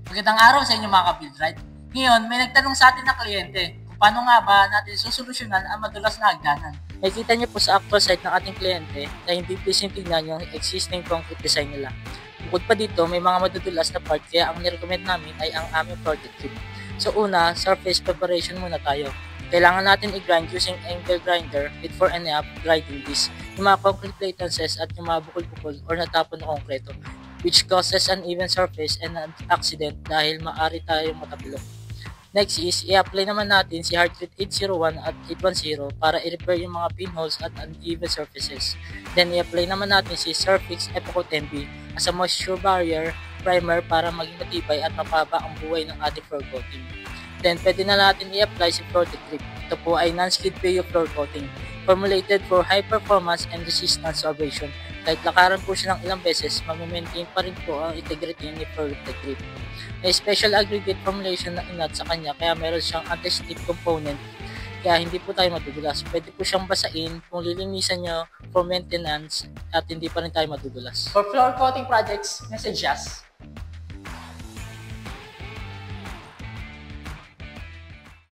Magandang araw sa inyo mga ka-Buildrite. Ngayon, may nagtanong sa atin na kliyente kung paano nga ba natin susolusyonan ang madulas na hagdanan. Nakikita niyo po sa actual site ng ating kliyente na hindi pleasing tignan yung existing concrete design nila. Bukod pa dito, may mga madudulas na part kaya ang nirecommend namin ay ang aming project kit. So una, surface preparation muna tayo. Kailangan natin i-grind using angle grinder with 4.5 grinding disc yung mga concrete platenses at yung mga bukol-bukol or natapon na konkreto, which causes uneven surface and an accident dahil maaari tayong matapilok. Next is, i-apply naman natin si Hardgrit 801 at 810 para i-repair yung mga pinholes at uneven surfaces. Then, i-apply naman natin si Surfix Epocoat MB as a moisture barrier primer para maging matibay at mapaba ang buhay ng ating floor coating. Then, pwede na natin i-apply si Protect Grip. Ito po ay non-skid PU floor coating, formulated for high performance and resistance to abrasion. Kahit lakaran po siya ng ilang beses, mamimaintain pa rin po ang integrity ni Protect Grip. May special aggregate formulation na inat sa kanya kaya meron siyang anti-slip component kaya hindi po tayo madudulas. Pwede po siyang basain kung lilinisan nyo for maintenance at hindi pa rin tayo madudulas. For floor coating projects, message us.